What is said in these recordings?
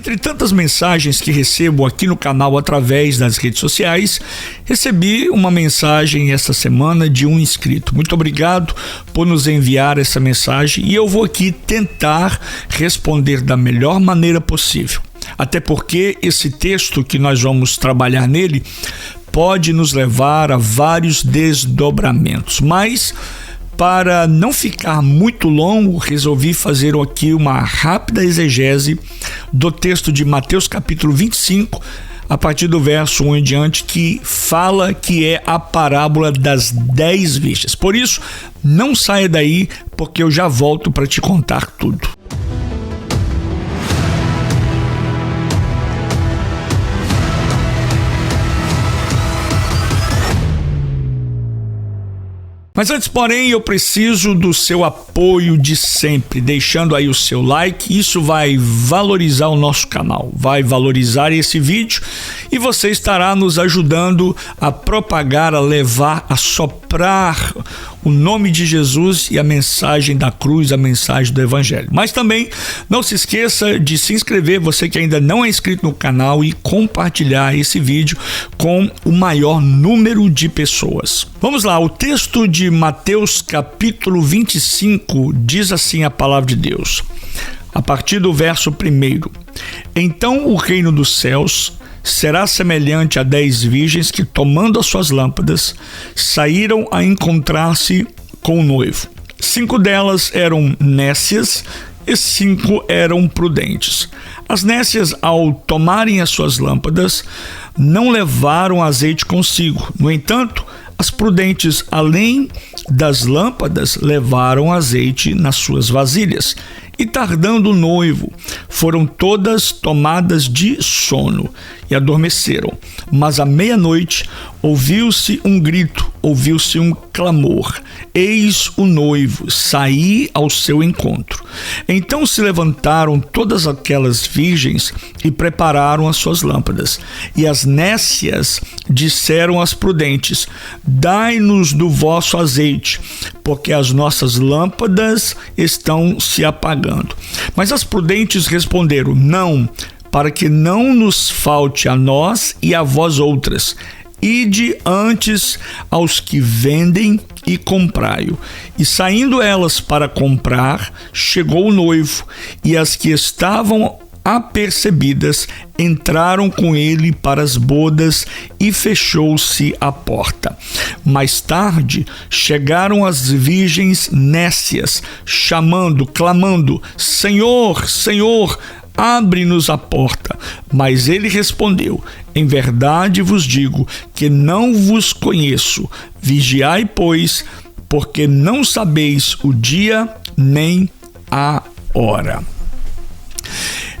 Entre tantas mensagens que recebo aqui no canal através das redes sociais, recebi uma mensagem esta semana de um inscrito. Muito obrigado por nos enviar essa mensagem e eu vou aqui tentar responder da melhor maneira possível. Até porque esse texto que nós vamos trabalhar nele pode nos levar a vários desdobramentos, mas para não ficar muito longo, resolvi fazer aqui uma rápida exegese do texto de Mateus capítulo 25, a partir do verso 1 em diante, que fala que é a parábola das 10 virgens. Por isso, não saia daí, porque eu já volto para te contar tudo. Mas antes, porém, eu preciso do seu apoio de sempre, deixando aí o seu like. Isso vai valorizar o nosso canal, vai valorizar esse vídeo e você estará nos ajudando a propagar, a levar, a soprar o nome de Jesus e a mensagem da cruz, a mensagem do Evangelho. Mas também não se esqueça de se inscrever, você que ainda não é inscrito no canal, e compartilhar esse vídeo com o maior número de pessoas. Vamos lá, o texto de Mateus capítulo 25 diz assim a palavra de Deus, a partir do verso 1. Então o reino dos céus será semelhante a 10 virgens que, tomando as suas lâmpadas, saíram a encontrar-se com o noivo. 5 delas eram nécias e 5 eram prudentes. As nécias, ao tomarem as suas lâmpadas, não levaram azeite consigo. No entanto, as prudentes, além das lâmpadas, levaram azeite nas suas vasilhas. E tardando o noivo, foram todas tomadas de sono e adormeceram. Mas à meia-noite ouviu-se um grito, ouviu-se um clamor. Eis o noivo, saí ao seu encontro. Então se levantaram todas aquelas virgens e prepararam as suas lâmpadas. E as nécias disseram às prudentes: dai-nos do vosso azeite, porque as nossas lâmpadas estão se apagando. Mas as prudentes responderam: não, para que não nos falte a nós e a vós outras. Ide antes aos que vendem e comprai-o. E saindo elas para comprar, chegou o noivo, e as que estavam apercebidas entraram com ele para as bodas e fechou-se a porta. Mais tarde chegaram as virgens nécias, chamando, clamando: Senhor, Senhor, abre-nos a porta. Mas ele respondeu: em verdade vos digo que não vos conheço. Vigiai, pois, porque não sabeis o dia nem a hora.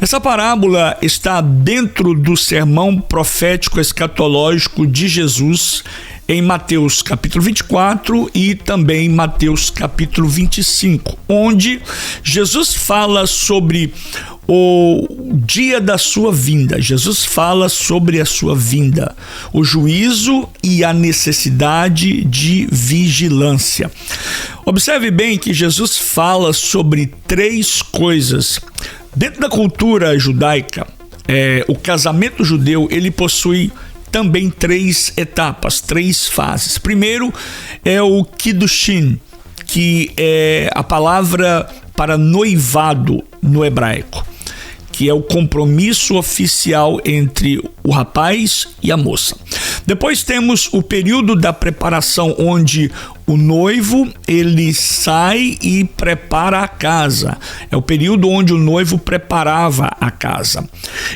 Essa parábola está dentro do sermão profético escatológico de Jesus em Mateus capítulo 24 e também Mateus capítulo 25, onde Jesus fala sobre o dia da sua vinda. Jesus fala sobre a sua vinda, o juízo e a necessidade de vigilância. Observe bem que Jesus fala sobre 3 coisas. Dentro da cultura judaica, o casamento judeu, ele possui também 3 etapas, 3 fases. Primeiro é o Kiddushin, que é a palavra para noivado no hebraico, que é o compromisso oficial entre o rapaz e a moça. Depois temos o período da preparação, onde o noivo ele sai e prepara a casa. É o período onde o noivo preparava a casa.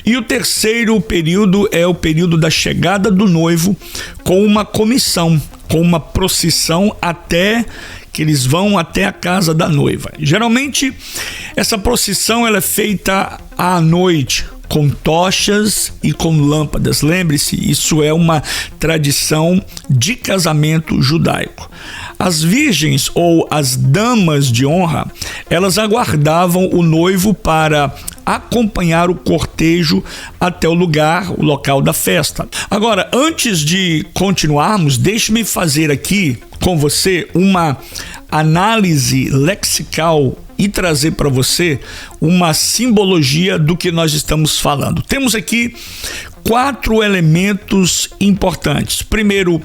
E o terceiro período é o período da chegada do noivo, com uma comissão, com uma procissão, até que eles vão até a casa da noiva. Geralmente essa procissão ela é feita à noite, com tochas e com lâmpadas. Lembre-se, isso é uma tradição de casamento judaico. As virgens ou as damas de honra, elas aguardavam o noivo para acompanhar o cortejo até o local da festa. Agora, antes de continuarmos, deixe-me fazer aqui com você uma análise lexical e trazer para você uma simbologia do que nós estamos falando. Temos aqui 4 elementos importantes. Primeiro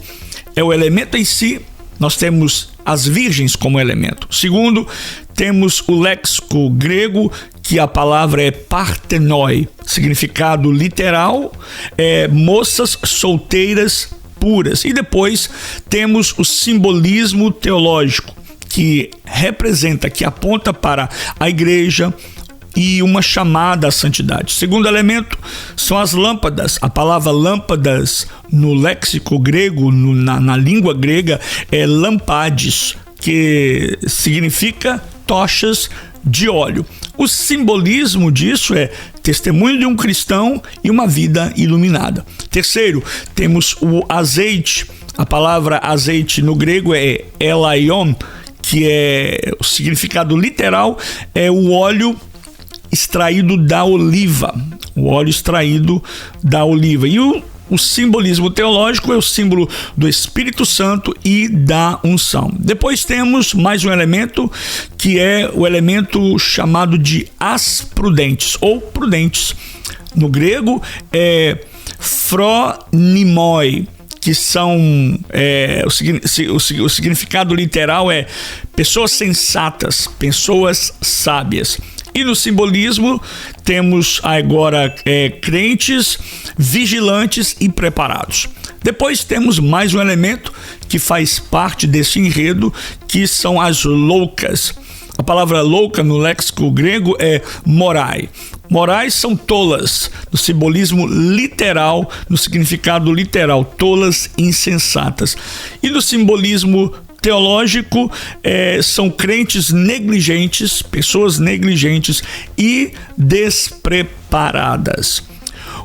é o elemento em si, nós temos as virgens como elemento. Segundo, temos o léxico grego, que a palavra é partenoi, significado literal é moças solteiras puras. E depois temos o simbolismo teológico, que representa, que aponta para a igreja e uma chamada à santidade. Segundo elemento são as lâmpadas. A palavra lâmpadas no léxico grego, na língua grega, é lampades, que significa tochas de óleo. O simbolismo disso é testemunho de um cristão e uma vida iluminada. Terceiro, temos o azeite. A palavra azeite no grego é elaion, que é o significado literal, é o óleo extraído da oliva. O óleo extraído da oliva. E o simbolismo teológico é o símbolo do Espírito Santo e da unção. Depois temos mais um elemento, que é o elemento chamado de as prudentes, ou prudentes. No grego é phronimoi, que são, o significado literal é pessoas sensatas, pessoas sábias. E no simbolismo temos agora crentes, vigilantes e preparados. Depois temos mais um elemento que faz parte desse enredo, que são as loucas. A palavra louca no léxico grego é morai. Morais são tolas, no simbolismo literal, no significado literal, tolas insensatas. E no simbolismo teológico, são crentes negligentes, pessoas negligentes e despreparadas.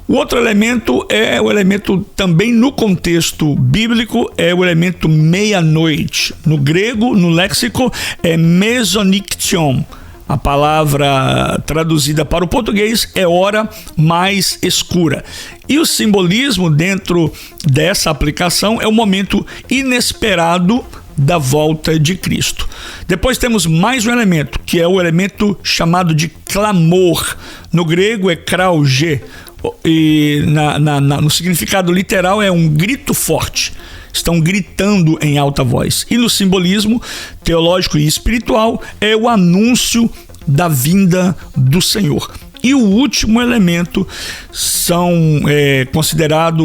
O outro elemento é o elemento também no contexto bíblico, é o elemento meia-noite. No grego, no léxico, é mesoniktion. A palavra traduzida para o português é hora mais escura. E o simbolismo dentro dessa aplicação é o momento inesperado da volta de Cristo. Depois temos mais um elemento, que é o elemento chamado de clamor. No grego é krauge, e no significado literal é um grito forte. Estão gritando em alta voz. E no simbolismo teológico e espiritual é o anúncio da vinda do Senhor. E o último elemento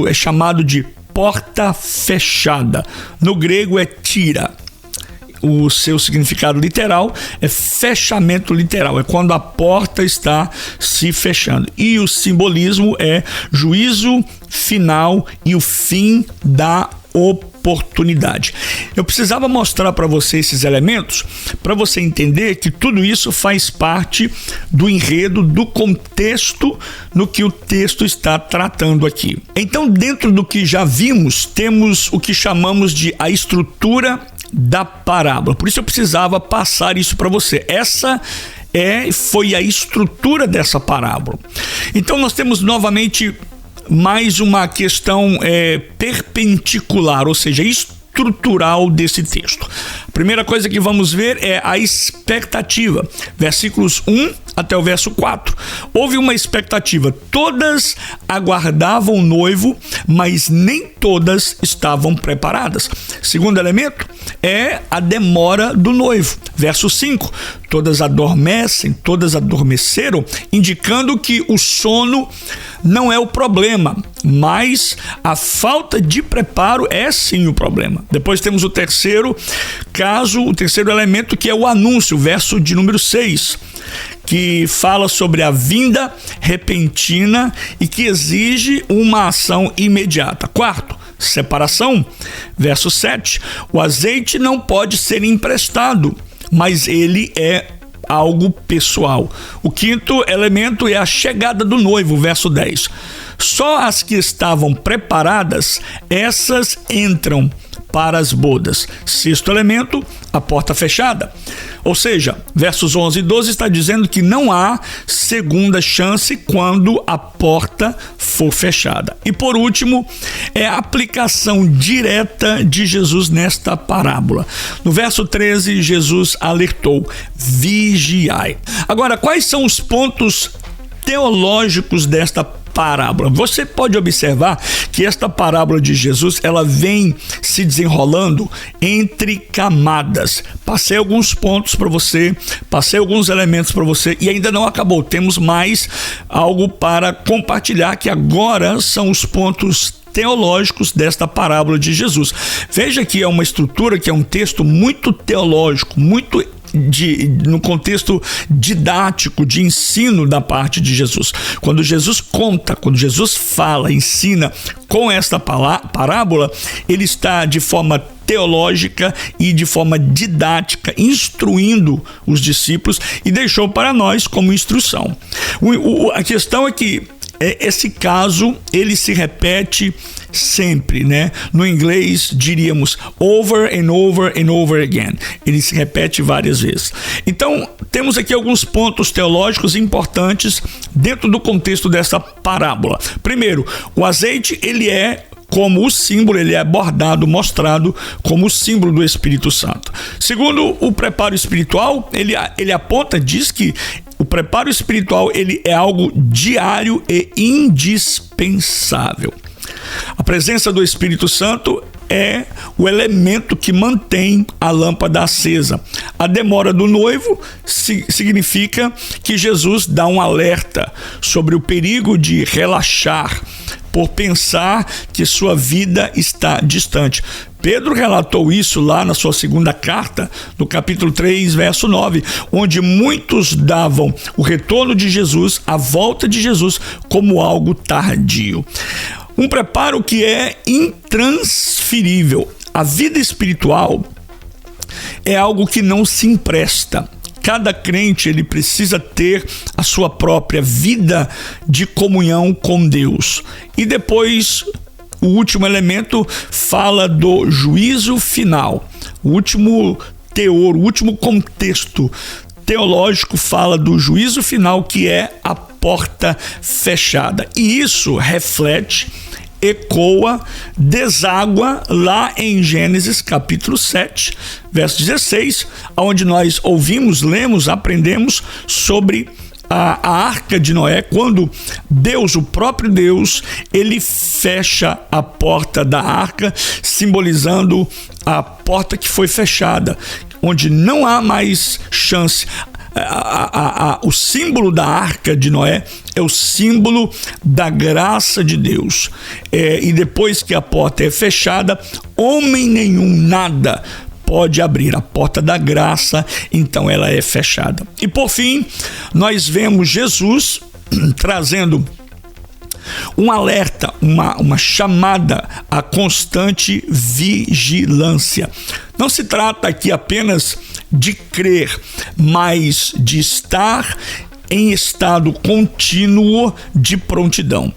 é chamado de porta fechada. No grego é tira. O seu significado literal é fechamento literal, é quando a porta está se fechando. E o simbolismo é juízo final e o fim da oportunidade. Eu precisava mostrar para você esses elementos para você entender que tudo isso faz parte do enredo, do contexto no que o texto está tratando aqui. Então, dentro do que já vimos, temos o que chamamos de a estrutura da parábola. Por isso eu precisava passar isso para você. Essa foi a estrutura dessa parábola. Então nós temos novamente mais uma questão perpendicular, ou seja, estrutural desse texto. A primeira coisa que vamos ver é a expectativa. Versículos 1 até o verso 4. Houve uma expectativa. Todas aguardavam o noivo, mas nem todas estavam preparadas. Segundo elemento é a demora do noivo. Verso 5. Todas adormecem, todas adormeceram, indicando que o sono não é o problema, mas a falta de preparo é sim o problema. Depois temos o terceiro caso, o terceiro elemento, que é o anúncio, verso de número 6, que fala sobre a vinda repentina e que exige uma ação imediata. Quarto, separação, verso 7, o azeite não pode ser emprestado, mas ele é algo pessoal. O quinto elemento é a chegada do noivo, verso 10. Só as que estavam preparadas, essas entram para as bodas. Sexto elemento, a porta fechada. Ou seja, versos 11 e 12 está dizendo que não há segunda chance quando a porta for fechada. E por último, é a aplicação direta de Jesus nesta parábola. No verso 13, Jesus alertou: vigiai. Agora, quais são os pontos teológicos desta parábola? Você pode observar que esta parábola de Jesus, ela vem se desenrolando entre camadas. Passei alguns pontos para você, passei alguns elementos para você e ainda não acabou. Temos mais algo para compartilhar, que agora são os pontos teológicos desta parábola de Jesus. Veja que é uma estrutura, que é um texto muito teológico, muito no contexto didático, de ensino da parte de Jesus. Quando Jesus conta, quando Jesus fala, ensina com esta parábola, ele está de forma teológica e de forma didática, instruindo os discípulos e deixou para nós como instrução. A questão é que esse caso, ele se repete sempre, né? No inglês diríamos over and over and over again. Ele se repete várias vezes. Então, temos aqui alguns pontos teológicos importantes dentro do contexto dessa parábola. Primeiro, o azeite, ele é como o símbolo, ele é abordado, mostrado como o símbolo do Espírito Santo. Segundo, o preparo espiritual, ele aponta, diz que o preparo espiritual, ele é algo diário e indispensável. A presença do Espírito Santo é o elemento que mantém a lâmpada acesa. A demora do noivo significa que Jesus dá um alerta sobre o perigo de relaxar por pensar que sua vida está distante. Pedro relatou isso lá na sua segunda carta, no capítulo 3, verso 9, onde muitos davam o retorno de Jesus, a volta de Jesus, como algo tardio. Um preparo que é intransferível. A vida espiritual é algo que não se empresta. Cada crente, ele precisa ter a sua própria vida de comunhão com Deus. E depois, o último elemento fala do juízo final. O último teor, o último contexto teológico fala do juízo final, que é a porta fechada. E isso reflete, ecoa, deságua lá em Gênesis capítulo 7, verso 16, onde nós ouvimos, lemos, aprendemos sobre a arca de Noé, quando Deus, o próprio Deus, ele fecha a porta da arca, simbolizando a porta que foi fechada, onde não há mais chance. O símbolo da arca de Noé é o símbolo da graça de Deus. E depois que a porta é fechada, homem nenhum, nada pode abrir. A porta da graça, então ela é fechada. E por fim, nós vemos Jesus trazendo um alerta, uma chamada à constante vigilância. Não se trata aqui apenas de crer, mas de estar em estado contínuo de prontidão.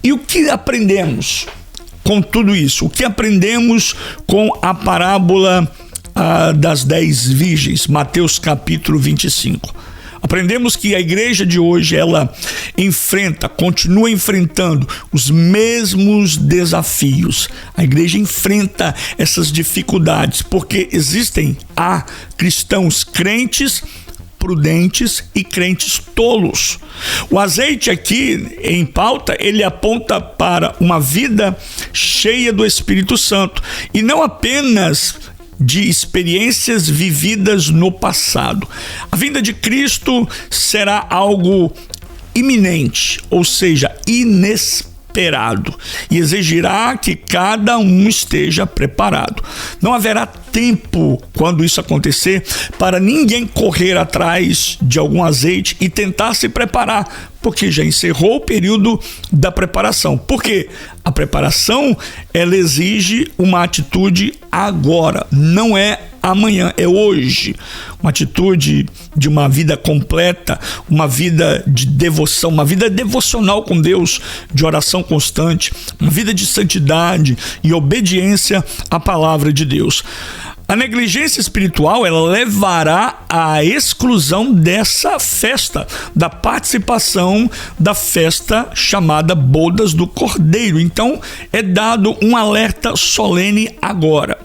E o que aprendemos com tudo isso? O que aprendemos com a parábola das 10 virgens, Mateus capítulo 25? Aprendemos que a igreja de hoje, ela continua enfrentando os mesmos desafios. A igreja enfrenta essas dificuldades, porque há cristãos crentes prudentes e crentes tolos. O azeite aqui em pauta, ele aponta para uma vida cheia do Espírito Santo, e não apenas de experiências vividas no passado. A vinda de Cristo será algo iminente, ou seja, inesperado, e exigirá que cada um esteja preparado. Não haverá tempo, quando isso acontecer, para ninguém correr atrás de algum azeite e tentar se preparar, porque já encerrou o período da preparação. Porque a preparação, ela exige uma atitude agora, não é amanhã, é hoje. Uma atitude de uma vida completa, uma vida de devoção, uma vida devocional com Deus, de oração constante, uma vida de santidade e obediência à palavra de Deus. A negligência espiritual, ela levará à exclusão dessa festa, da participação da festa chamada Bodas do Cordeiro. Então, é dado um alerta solene agora.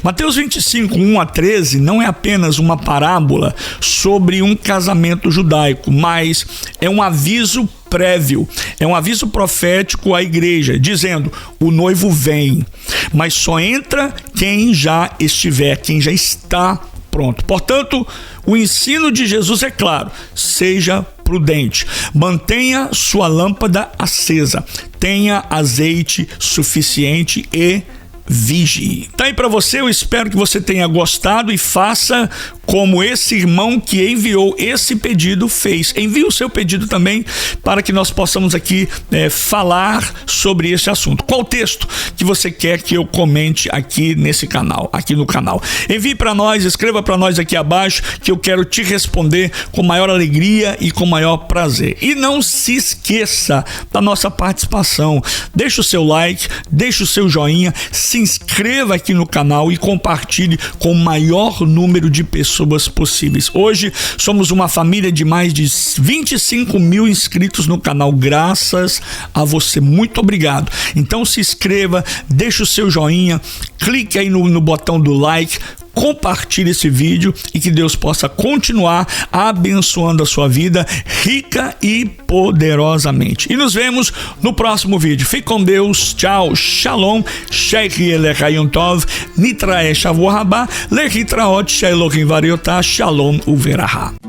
Mateus 25, 1 a 13, não é apenas uma parábola sobre um casamento judaico, mas é um aviso prévio, é um aviso profético à igreja, dizendo: o noivo vem, mas só entra quem já estiver, quem já está pronto. Portanto, o ensino de Jesus é claro: seja prudente, mantenha sua lâmpada acesa, tenha azeite suficiente e vigie. Tá aí para você, eu espero que você tenha gostado e faça como esse irmão que enviou esse pedido fez. Envie o seu pedido também para que nós possamos aqui falar sobre esse assunto. Qual texto que você quer que eu comente aqui nesse canal, aqui no canal? Envie para nós, escreva para nós aqui abaixo que eu quero te responder com maior alegria e com maior prazer. E não se esqueça da nossa participação. Deixa o seu like, deixa o seu joinha, se inscreva aqui no canal e compartilhe com o maior número de pessoas possíveis. Hoje somos uma família de mais de 25 mil inscritos no canal, graças a você. Muito obrigado. Então se inscreva, deixa o seu joinha, clique aí no botão do like, compartilhe esse vídeo e que Deus possa continuar abençoando a sua vida rica e poderosamente. E nos vemos no próximo vídeo. Fique com Deus. Tchau. Shalom. Sheikh Elechayim Tov. Nitrae Shavu Rabá. Lehitraot Shelohim Variotá. Shalom Uveraha.